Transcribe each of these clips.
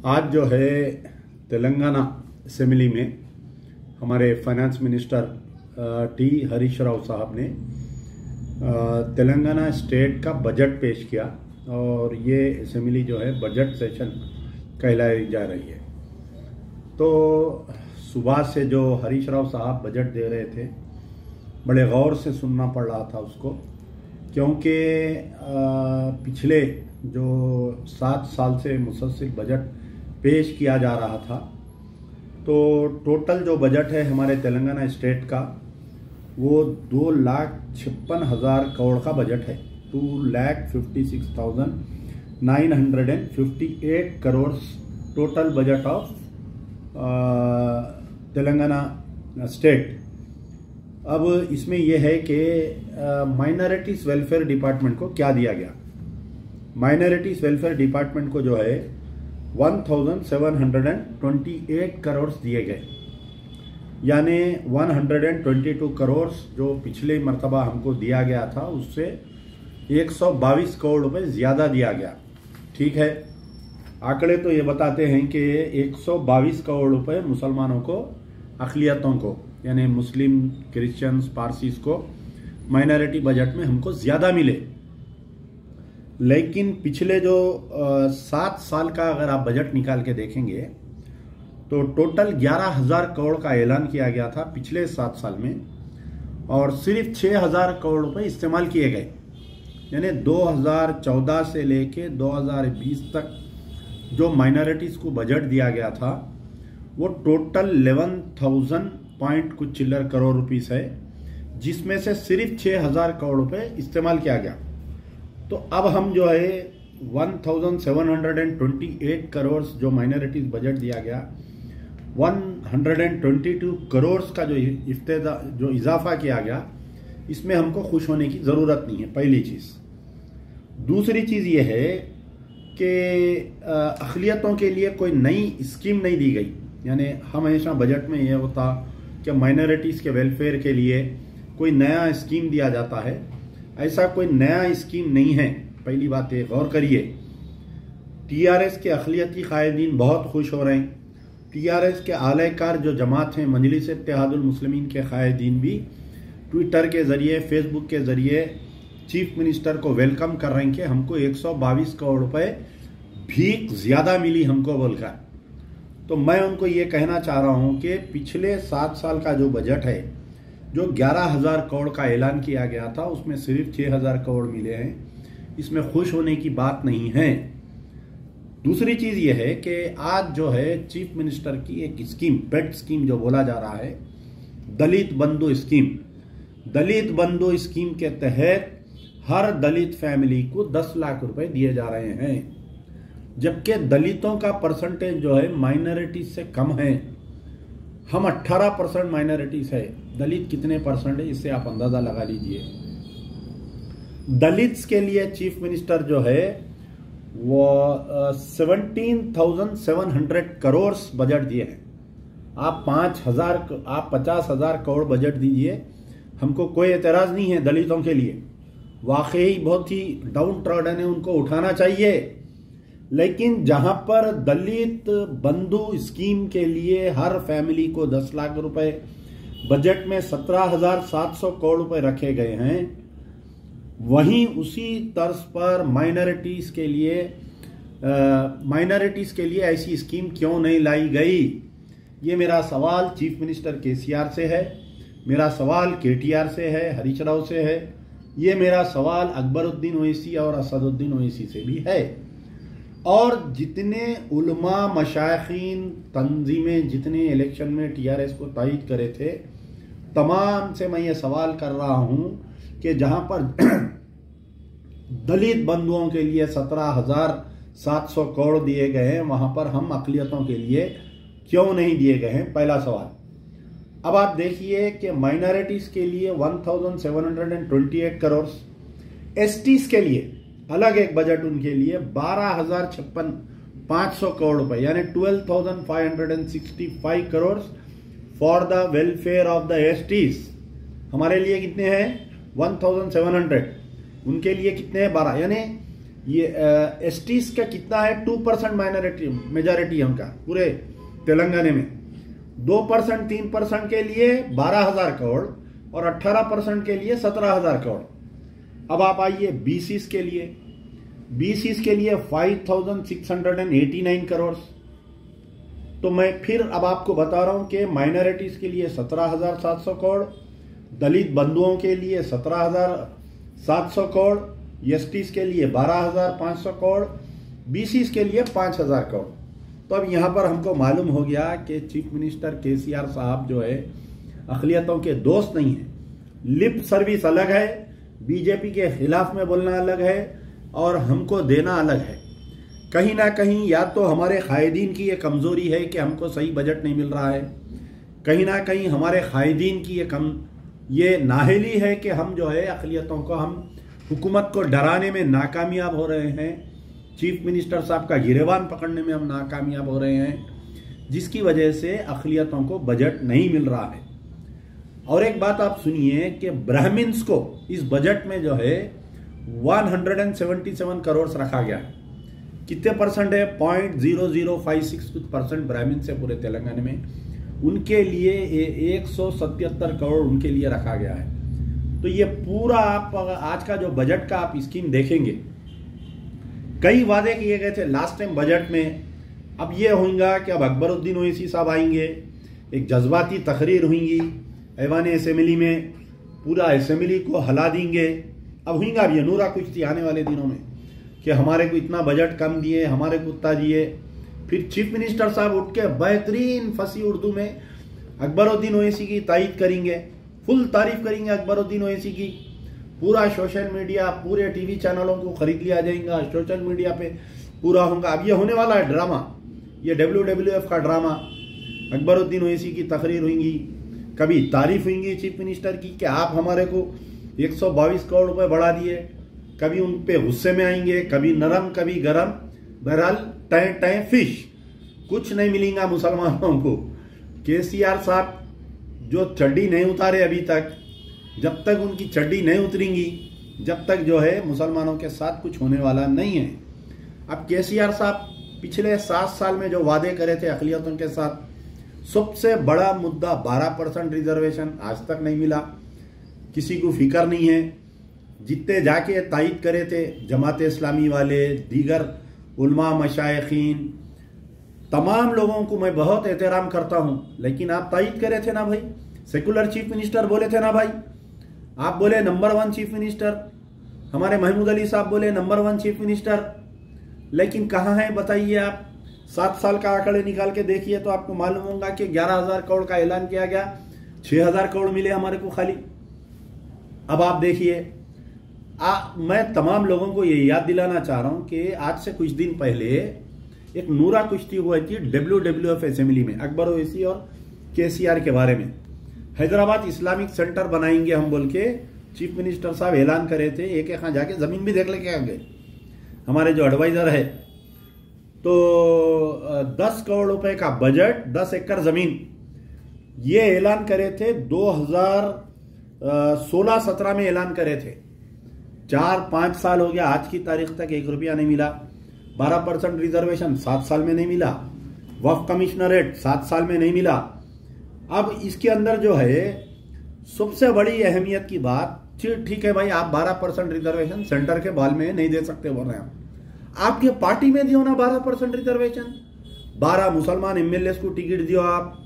आज जो है तेलंगाना असेंबली में हमारे finance minister T Harish Rao साहब ने तेलंगाना स्टेट का बजट पेश किया और ये असेंबली जो है बजट सेशन कहलाई जा रही है। तो सुबह से जो हरीश राव साहब बजट दे रहे थे, बड़े गौर से सुनना पड़ रहा था उसको, क्योंकि पिछले जो 7 साल से मुसलसल बजट पेश किया जा रहा था, तो टोटल जो बजट है हमारे तेलंगाना स्टेट का वो 2,56,000 करोड़ का बजट है। 2,56,958 crore total budget of Telangana state. अब इसमें यह है कि माइनॉरिटीज़ वेलफेयर डिपार्टमेंट को क्या दिया गया। माइनॉरिटीज़ वेलफेयर डिपार्टमेंट को जो है 1,728 करोड़ दिए गए, यानी 122 करोड़ जो पिछले मरतबा हमको दिया गया था उससे 122 करोड़ रुपए ज़्यादा दिया गया। ठीक है, आंकड़े तो ये बताते हैं कि 122 करोड़ रुपए मुसलमानों को, अक़लियतों को, यानी मुस्लिम, क्रिश्चियंस, पारसीस को माइनॉरिटी बजट में हमको ज़्यादा मिले। लेकिन पिछले जो 7 साल का अगर आप बजट निकाल के देखेंगे तो टोटल 11,000 करोड़ का ऐलान किया गया था पिछले 7 साल में, और सिर्फ 6,000 करोड़ रुपए इस्तेमाल किए गए। यानी 2014 से लेके 2020 तक जो माइनॉरिटीज़ को बजट दिया गया था वो टोटल 11,000 पॉइंट कुछ चिल्लर करोड़ रुपीस है, जिसमें से सिर्फ 6,000 करोड़ रुपए इस्तेमाल किया गया। तो अब हम जो है 1,728 करोड़ जो माइनॉरिटीज़ बजट दिया गया, 122 करोड़ का जो इजाफा किया गया, इसमें हमको खुश होने की ज़रूरत नहीं है, पहली चीज़। दूसरी चीज़ ये है कि अक़लियतों के लिए कोई नई स्कीम नहीं दी गई। यानी हमेशा बजट में यह होता कि माइनॉरिटीज़ के वेलफेयर के लिए कोई नया स्कीम दिया जाता है, ऐसा कोई नया स्कीम नहीं है। पहली बात ये गौर करिए, टीआरएस के अक़लियती कायदीन बहुत खुश हो रहे हैं। टीआरएस के आलाकार जो जमात हैं, मजलिस इत्तेहादुल मुस्लिमीन के कायदीन भी ट्विटर के ज़रिए, फेसबुक के ज़रिए चीफ मिनिस्टर को वेलकम कर रहे हैं कि हमको 122 करोड़ रुपए भीख ज़्यादा मिली हमको बोलकर। तो मैं उनको ये कहना चाह रहा हूँ कि पिछले 7 साल का जो बजट है, जो 11,000 करोड़ का ऐलान किया गया था, उसमें सिर्फ 6,000 करोड़ मिले हैं। इसमें खुश होने की बात नहीं है। दूसरी चीज़ ये है कि आज जो है चीफ मिनिस्टर की एक स्कीम, पेट स्कीम जो बोला जा रहा है, दलित बंधु स्कीम। दलित बंधु स्कीम के तहत हर दलित फैमिली को 10 लाख रुपए दिए जा रहे हैं, जबकि दलितों का परसेंटेज जो है माइनॉरिटीज से कम है। हम 18% माइनॉरिटीज है, दलित कितने परसेंट है इससे आप अंदाजा लगा लीजिए। दलित्स के लिए चीफ मिनिस्टर जो है वो 17,700 करोड़ बजट दिए हैं। आप 50,000 करोड़ बजट दीजिए, हमको कोई एतराज़ नहीं है। दलितों के लिए वाकई बहुत ही डाउन ट्रॉडन है, उनको उठाना चाहिए। लेकिन जहां पर दलित बंधु स्कीम के लिए हर फैमिली को 10 लाख रुपए, बजट में 17,700 करोड़ रुपए रखे गए हैं, वहीं उसी तर्ज पर माइनॉरिटीज़ के लिए ऐसी स्कीम क्यों नहीं लाई गई? ये मेरा सवाल चीफ मिनिस्टर केसीआर से है, मेरा सवाल केटीआर से है, हरीश राव से है, ये मेरा सवाल अकबरुद्दीन ओवैसी और असदुद्दीन ओवैसी से भी है। और जितने उलमा, मशाइखीन, तंजीमें जितने इलेक्शन में टीआरएस को तायद करे थे, तमाम से मैं ये सवाल कर रहा हूं कि जहां पर दलित बंधुओं के लिए 17,700 करोड़ दिए गए हैं, वहां पर हम अक़लियतों के लिए क्यों नहीं दिए गए हैं? पहला सवाल। अब आप देखिए कि माइनॉरिटीज़ के लिए 1,728 करोड़, एसटीज़ के लिए अलग एक बजट, उनके लिए 12,500 करोड़ रुपए, यानी 12,565 crore for the welfare of the STs. हमारे लिए कितने हैं? 1,700। उनके लिए कितने हैं? 12। यानी ये एसटीज का कितना है, 2% माइनॉरिटी मेजॉरिटी है उनका पूरे तेलंगाना में। 2% 3% के लिए 12,000 करोड़ और 18% के लिए 17,000 करोड़। अब आप आइए बीसीस के लिए, बीसीस के लिए 5,689 करोड़। तो मैं फिर अब आपको बता रहा हूं कि माइनॉरिटीज के लिए 17,700 करोड़, दलित बंधुओं के लिए 17,700 करोड़, एसटीज के लिए 12,500 करोड़, बीसीस के लिए 5,000 करोड़। तो अब यहां पर हमको मालूम हो गया कि चीफ मिनिस्टर केसीआर साहब जो है अक़लियतों के दोस्त नहीं है। लिप सर्विस अलग है, बीजेपी के खिलाफ में बोलना अलग है और हमको देना अलग है। कहीं ना कहीं या तो हमारे कायदीन की ये कमज़ोरी है कि हमको सही बजट नहीं मिल रहा है, कहीं ना कहीं हमारे कायदीन की ये नाहली है कि हम जो है अक़लियतों को, हम हुकूमत को डराने में नाकामयाब हो रहे हैं, चीफ मिनिस्टर साहब का गिरेबान पकड़ने में हम नाकामयाब हो रहे हैं, जिसकी वजह से अक़लियतों को बजट नहीं मिल रहा है। और एक बात आप सुनिए कि ब्राह्मिन्स को इस बजट में जो है 177 करोड़ रखा गया। कितने परसेंट है, 0.0056 कुछ परसेंट ब्राह्मिन्स है पूरे तेलंगाना में, उनके लिए 177 करोड़ उनके लिए रखा गया है। तो ये पूरा आप आज का जो बजट का आप स्कीम देखेंगे, कई वादे किए गए थे लास्ट टाइम बजट में। अब ये होगा कि अब अकबरुद्दीन ओवैसी साहब आएंगे, एक जज्बाती तकरीर होंगी ऐवान असेंबली में, पूरा असेंबली को हिला देंगे। अब होगा अब ये नूरा कुश्ती आने वाले दिनों में कि हमारे को इतना बजट कम दिए, हमारे को उतना दिए। फिर चीफ मिनिस्टर साहब उठ के बेहतरीन फसी उर्दू में अकबरुद्दीन ओवैसी की तारीफ करेंगे, फुल तारीफ करेंगे अकबरुद्दीन ओवैसी की। पूरा सोशल मीडिया, पूरे टीवी चैनलों को खरीद लिया जाएगा, सोशल मीडिया पे पूरा होगा। अब ये होने वाला है ड्रामा, ये WWF का ड्रामा। अकबरुद्दीन ओवैसी की तकरीर होंगी, कभी तारीफ होंगी चीफ मिनिस्टर की कि आप हमारे को 122 करोड़ रुपए बढ़ा दिए, कभी उन पे गुस्से में आएंगे, कभी नरम कभी गरम। बहरहाल टैं टैं फिश, कुछ नहीं मिलेगा मुसलमानों को। केसीआर साहब जो चड्डी नहीं उतारे अभी तक, जब तक उनकी चड्डी नहीं उतरेंगी, जब तक जो है मुसलमानों के साथ कुछ होने वाला नहीं है। अब केसीआर साहब पिछले 7 साल में जो वादे करे थे अक़लियतों के साथ, सबसे बड़ा मुद्दा 12% रिजर्वेशन आज तक नहीं मिला, किसी को फिक्र नहीं है। जितने जाके तायद करे थे जमात इस्लामी वाले, दीगर उलमा मशाइखीन, तमाम लोगों को मैं बहुत एहतराम करता हूं, लेकिन आप तायद करे थे ना भाई, सेकुलर चीफ मिनिस्टर बोले थे ना भाई, आप बोले नंबर 1 चीफ मिनिस्टर, हमारे महमूद अली साहब बोले नंबर 1 चीफ मिनिस्टर, लेकिन कहाँ है बताइए आप। 7 साल का आंकड़े निकाल के देखिए तो आपको मालूम होगा कि 11,000 करोड़ का ऐलान किया गया, 6,000 करोड़ मिले हमारे को खाली। अब आप देखिए, मैं तमाम लोगों को ये याद दिलाना चाह रहा हूं कि आज से कुछ दिन पहले एक नूरा कुश्ती हुई थी WWF असेंबली में, अकबर ओवैसी और केसीआर के बारे में। हैदराबाद इस्लामिक सेंटर बनाएंगे हम बोल के चीफ मिनिस्टर साहब ऐलान करे थे। एक एक जाके जमीन भी देख लेके आ गए हमारे जो एडवाइजर है। तो 10 करोड़ रुपए का बजट, 10 एकड़ जमीन, ये ऐलान करे थे 2016-17 में ऐलान करे थे। 4-5 साल हो गया, आज की तारीख तक 1 रुपया नहीं मिला। 12% रिजर्वेशन 7 साल में नहीं मिला। वक्फ कमिश्नरेट 7 साल में नहीं मिला। अब इसके अंदर जो है सबसे बड़ी अहमियत की बात, ठीक है भाई आप 12% रिजर्वेशन सेंटर के बाल में नहीं दे सकते बोल रहे हैं, आपके पार्टी में दियो ना 12% रिजर्वेशन। 12 मुसलमान MLAs को टिकट दियो आप,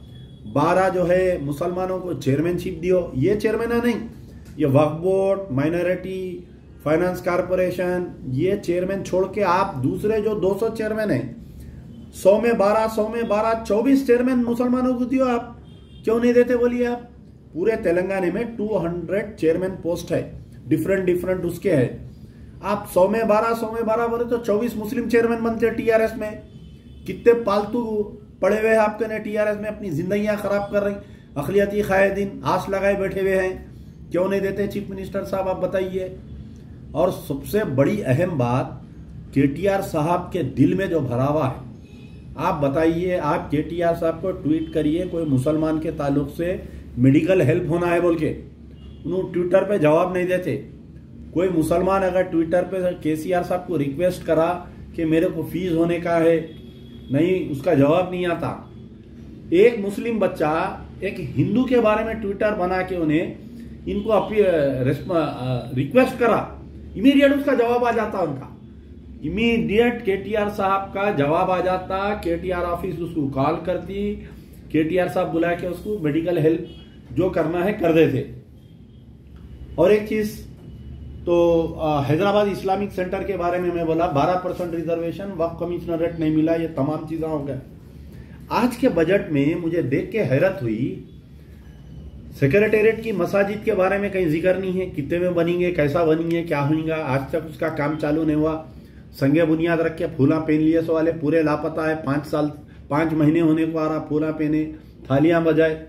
12 जो है मुसलमानों को चेयरमैनशिप दियो। ये चेयरमैन है नहीं, ये वक्फ बोर्ड, माइनॉरिटी फाइनेंस कारपोरेशन, ये चेयरमैन छोड़ के आप दूसरे जो 200 चेयरमैन है, 100 में 12, 100 में 12, 24 चेयरमैन मुसलमानों को दियो आप। क्यों नहीं देते बोलिए आप। पूरे तेलंगाना में 200 चेयरमैन पोस्ट है, डिफरेंट उसके है। आप 100 में 12, 100 में 12 बोले तो 24 मुस्लिम चेयरमैन बनते TRS में। कितने पालतू पड़े हुए हैं आपके ने TRS में, अपनी जिंदगियां खराब कर रही अक़लियती कायदीन, आस लगाए बैठे हुए हैं। क्यों नहीं देते चीफ मिनिस्टर साहब, आप बताइए। और सबसे बड़ी अहम बात, KTR साहब के दिल में जो भरा हुआ है, आप बताइए। आप KTR साहब को ट्वीट करिए कोई मुसलमान के ताल्लुक से मेडिकल हेल्प होना है बोल के, उन्होंने ट्विटर पे जवाब नहीं देते। कोई मुसलमान अगर ट्विटर पे केसीआर साहब को रिक्वेस्ट करा कि मेरे को फीस होने का है, नहीं, उसका जवाब नहीं आता। एक मुस्लिम बच्चा एक हिंदू के बारे में ट्विटर बना के उन्हें इनको रिक्वेस्ट करा, इमीडिएट उसका जवाब आ जाता उनका, इमीडिएट केटीआर साहब का जवाब आ जाता। केटीआर ऑफिस उसको कॉल करती, केटीआर साहब बुला के उसको मेडिकल हेल्प जो करना है कर देते। और एक चीज तो हैदराबाद इस्लामिक सेंटर के बारे में मैं बोला 12% रिजर्वेशन, वक्फ कमिश्नरेट नहीं मिला, ये तमाम चीजें हो गए। आज के बजट में मुझे देख के हैरत हुई, सेक्रेटेरिएट की मसाजिद के बारे में कहीं जिक्र नहीं है, कितने में बनेंगे, कैसा बनेंगे, क्या होगा, आज तक उसका काम चालू नहीं हुआ। संगे बुनियाद रख के फूला पहन लिए सो वाले पूरे लापता है, 5 महीने होने को आ रहा, फूला पहने थालियां बजाए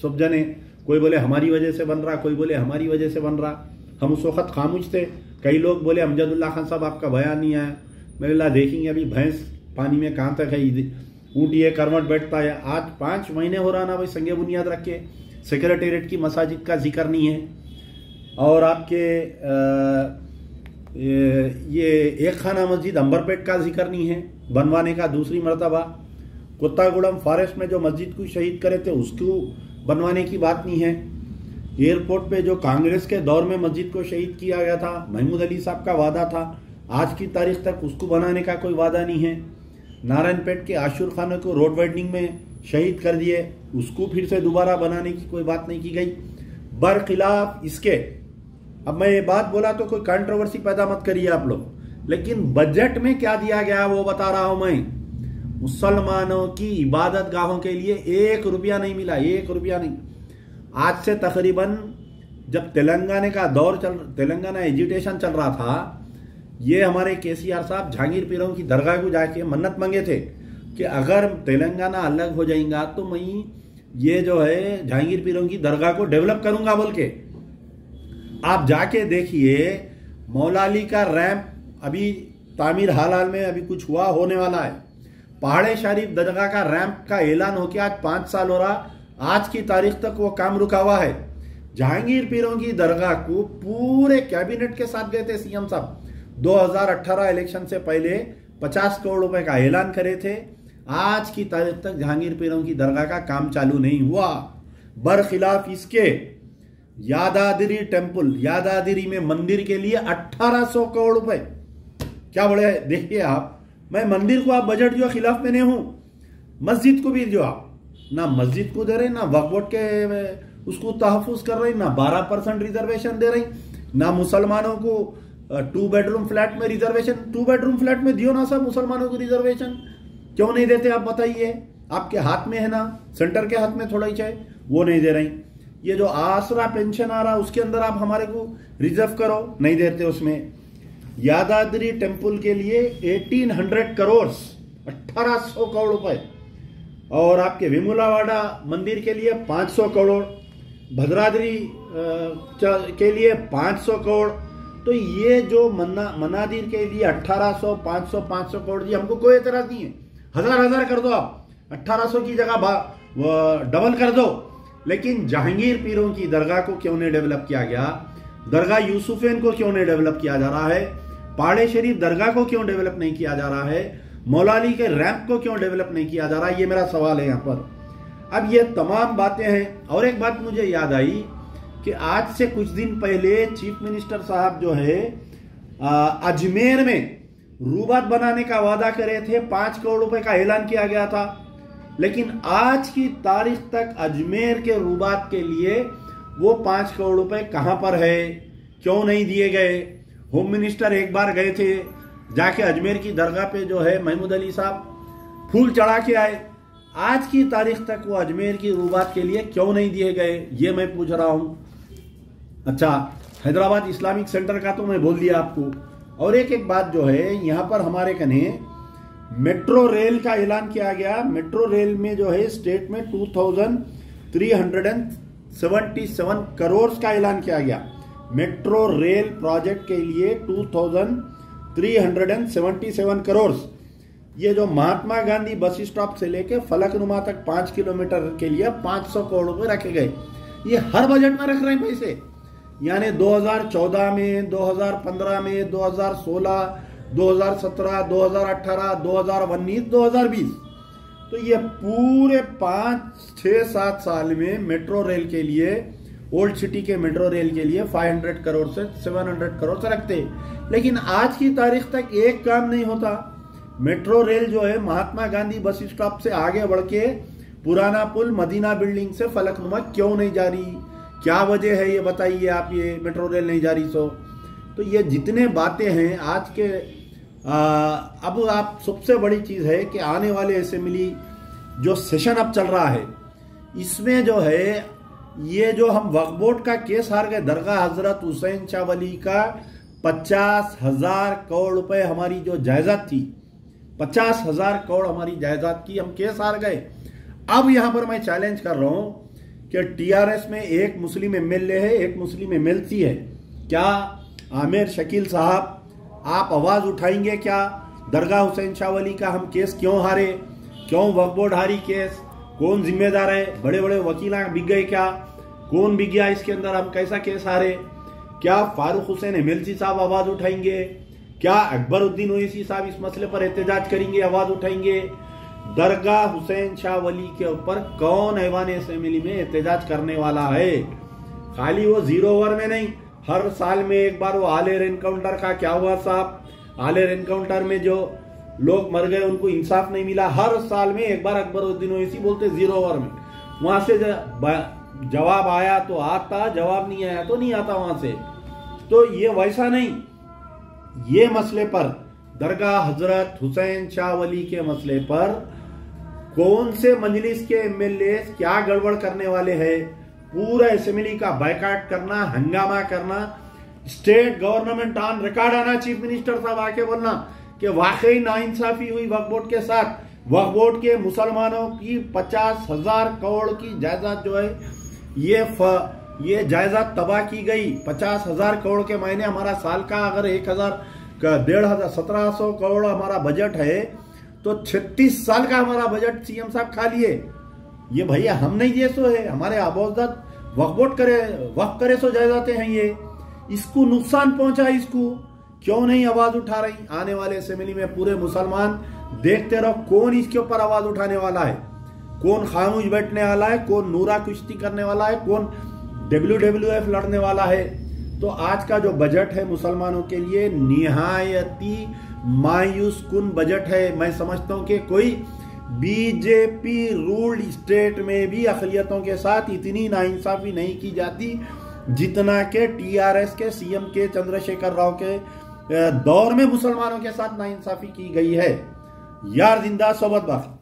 सब जने, कोई बोले हमारी वजह से बन रहा, कोई बोले हमारी वजह से बन रहा। हम उस वक्त खामोश थे, कई लोग बोले अमजदुल्ला खान साहब आपका बयान नहीं आया, मेरे ला देखेंगे अभी भैंस पानी में कहां तक है, ऊँट ये करवट बैठता है। आज 5 महीने हो रहा ना भाई, संगे बुनियाद रख के सेक्रेटेरिएट की मसाजिद का जिक्र नहीं है। और आपके ये एक खाना मस्जिद अंबरपेट का जिक्र नहीं है बनवाने का, दूसरी मरतबा कोत्तागुड़म फॉरेस्ट में जो मस्जिद को शहीद करे थे उसको बनवाने की बात नहीं है। एयरपोर्ट पे जो कांग्रेस के दौर में मस्जिद को शहीद किया गया था, महमूद अली साहब का वादा था, आज की तारीख तक उसको बनाने का कोई वादा नहीं है। नारायणपेट के आशुर खानों को रोड वाइडनिंग में शहीद कर दिए, उसको फिर से दोबारा बनाने की कोई बात नहीं की गई। बरखिलाफ इसके, अब मैं ये बात बोला तो कोई कंट्रोवर्सी पैदा मत करिए आप लोग, लेकिन बजट में क्या दिया गया वो बता रहा हूं मैं। मुसलमानों की इबादत गाहों के लिए 1 रुपया नहीं मिला, 1 रुपया नहीं। आज से तकरीबन जब तेलंगाना एजिटेशन चल रहा था, ये हमारे केसीआर साहब जहांगीर पीरों की दरगाह को जाके मन्नत मांगे थे कि अगर तेलंगाना अलग हो जाएगा तो मैं ये जो है जहांगीर पीरों की दरगाह को डेवलप करूंगा बोल के। आप जाके देखिए, मौला अली का रैंप अभी तामीर हाल में अभी कुछ हुआ होने वाला है। पहाड़े शरीफ दरगाह का रैंप का ऐलान होकर आज 5 साल हो रहा, आज की तारीख तक वो काम रुका हुआ है। जहांगीर पीरों की दरगाह को पूरे कैबिनेट के साथ गए थे सीएम साहब, 2018 इलेक्शन से पहले 50 करोड़ रुपए का ऐलान करे थे। आज की तारीख तक जहांगीर पीरों की दरगाह का काम चालू नहीं हुआ। बरखिलाफ इसके यादाद्री टेम्पल, यादाद्री में मंदिर के लिए 1800 करोड़ रुपए, क्या बोले देखिए आप। मैं मंदिर को आप बजट जो खिलाफ में नहीं हूं, मस्जिद को भी जो आप ना मस्जिद को दे रहे, ना वक्फ बोर्ड के उसको तहफुज कर रहे, ना 12% रिजर्वेशन दे रही, ना मुसलमानों को 2 बेडरूम फ्लैट में रिजर्वेशन। 2 बेडरूम फ्लैट में दियो ना सब मुसलमानों को रिजर्वेशन, क्यों नहीं देते आप बताइए। आपके हाथ में है ना, सेंटर के हाथ में थोड़ा ही चाहे, वो नहीं दे रही। ये जो आसरा पेंशन आ रहा उसके अंदर आप हमारे को रिजर्व करो, नहीं देते उसमें। यादाद्री टेम्पल के लिए 1800 करोड़, 1800 करोड़ रुपए। और आपके विमुलावाड़ा मंदिर के लिए 500 करोड़, भद्राद्री के लिए 500 करोड़। तो ये जो मनादिर के लिए 1800, 500 करोड़ जी, हमको कोई एतराज नहीं है। हजार कर दो आप, 1800 की जगह डबल कर दो। लेकिन जहांगीर पीरों की दरगाह को क्यों नहीं डेवलप किया गया, दरगाह यूसुफैन को क्यों नहीं डेवलप किया जा रहा है, पहाड़े शरीफ दरगाह को क्यों डेवलप नहीं किया जा रहा है, मौला अली के रैंप को क्यों डेवलप नहीं किया जा रहा है, ये मेरा सवाल है यहाँ पर। अब ये तमाम बातें हैं। और एक बात मुझे याद आई कि आज से कुछ दिन पहले चीफ मिनिस्टर साहब जो है अजमेर में रूबात बनाने का वादा करे थे, 5 करोड़ रुपए का ऐलान किया गया था। लेकिन आज की तारीख तक अजमेर के रूबात के लिए वो 5 करोड़ रुपए कहां पर है, क्यों नहीं दिए गए। होम मिनिस्टर एक बार गए थे, जाके अजमेर की दरगाह पे जो है महमूद अली साहब फूल चढ़ा के आए। आज की तारीख तक वो अजमेर की रूबात के लिए क्यों नहीं दिए गए, ये मैं पूछ रहा हूं। अच्छा, हैदराबाद इस्लामिक सेंटर का तो मैं बोल दिया आपको। और एक बात जो है, यहां पर हमारे कने मेट्रो रेल का ऐलान किया गया। मेट्रो रेल में जो है स्टेट में 2377 करोड़ का ऐलान किया गया। मेट्रो रेल प्रोजेक्ट के लिए 2377 करोड़। ये जो महात्मा गांधी बस स्टॉप से लेके फलकनुमा तक 5 किलोमीटर के लिए 500 करोड़ रुपए रखे गए। ये हर बजट में रख रहे हैं पैसे। यानी 2014 में, 2015 में, 2016, 2017, 2018, 2019, 2020, तो ये पूरे 5, 6, 7 साल में मेट्रो रेल के लिए, ओल्ड सिटी के मेट्रो रेल के लिए 500 करोड़ से 700 करोड़ से रखते। लेकिन आज की तारीख तक एक काम नहीं होता। मेट्रो रेल जो है महात्मा गांधी बस स्टॉप से आगे बढ़ के पुराना पुल मदीना बिल्डिंग से फलकनुमा क्यों नहीं जा रही, क्या वजह है ये बताइए आप, ये मेट्रो रेल नहीं जा रही। तो ये जितने बातें हैं आज के अब आप सबसे बड़ी चीज है कि आने वाले असेंबली जो सेशन अब चल रहा है, इसमें जो है ये जो हम वक्फ बोर्ड का केस हार गए, दरगाह हजरत हुसैन शाह वली का 50,000 करोड़ रुपए हमारी जो जायदाद थी, 50,000 करोड़ हमारी जायदाद की हम केस हार गए। अब यहां पर मैं चैलेंज कर रहा हूं कि टीआरएस में एक मुस्लिम एमएलए है, एक मुस्लिम एमएलसी है, क्या आमिर शकील साहब आप आवाज उठाएंगे क्या? दरगाह हुसैन शाह वली का हम केस क्यों हारे, क्यों वक्फ बोर्ड हारी केस, कौन जिम्मेदार है? बड़े बड़े वकील बिक गए क्या? कौन बिक गया इसके अंदर? हम कैसा केस हारे? क्या फारूक हुसैन एमएलसी साहब आवाज उठाएंगे? क्या अकबरुद्दीन ओवैसी साहब इस मसले पर एहतजाज करेंगे, आवाज उठाएंगे? दरगाह हुसैन शाह वली के ऊपर कौन ऐवान असेंबली में एहतजाज करने वाला है? खाली वो 0 ओवर में नहीं, हर साल में एक बार वो आलेर एनकाउंटर का क्या हुआ साहब, आलेर एनकाउंटर में जो लोग मर गए उनको इंसाफ नहीं मिला, हर साल में एक बार अकबरुद्दीन ओवैसी बोलते 0 ओवर में। वहां से जवाब आया तो आता, जवाब नहीं आया तो नहीं आता वहां से। तो ये वैसा नहीं, ये मसले पर, दरगाह हजरत हुसैन शाह वली के मसले पर कौन से मजलिस के एमएलए क्या गड़बड़ करने वाले हैं, पूरा असेंबली का बायकाट करना, हंगामा करना, स्टेट गवर्नमेंट ऑन रिकॉर्ड आना, चीफ मिनिस्टर साहब आके बोलना कि वाकई नाइंसाफी हुई वक्फ बोर्ड के साथ, वक्फ बोर्ड के मुसलमानों की 50,000 करोड़ की जायदाद जो है ये जायदाद तबाह की गई। 50,000 करोड़ के महीने, हमारा साल का अगर 1,500 करोड़ हमारा बजट है तो 36 साल का हमारा बजट सीएम साहब खा लिए। ये भैया हम नहीं ये सो है, हमारे आबोजदाद वक्फ बोर्ड वक्फ करे सो जायदादें हैं ये, इसको नुकसान पहुंचा, इसको क्यों नहीं आवाज उठा रही? आने वाले असेंबली में पूरे मुसलमान देखते रहो कौन इसके ऊपर आवाज उठाने वाला है, कौन खामोश बैठने वाला है, कौन नूरा कुश्ती करने वाला है, कौन WWF लड़ने वाला है। तो आज का जो बजट है मुसलमानों के लिए निहायती मायूस कुन बजट है। मैं समझता हूं कि कोई बीजेपी रूल्ड स्टेट में भी अक़लियतों के साथ इतनी नाइंसाफी नहीं की जाती जितना के टीआरएस के सीएम के चंद्रशेखर राव के दौर में मुसलमानों के साथ नाइंसाफी की गई है। यार जिंदा सोबत बात।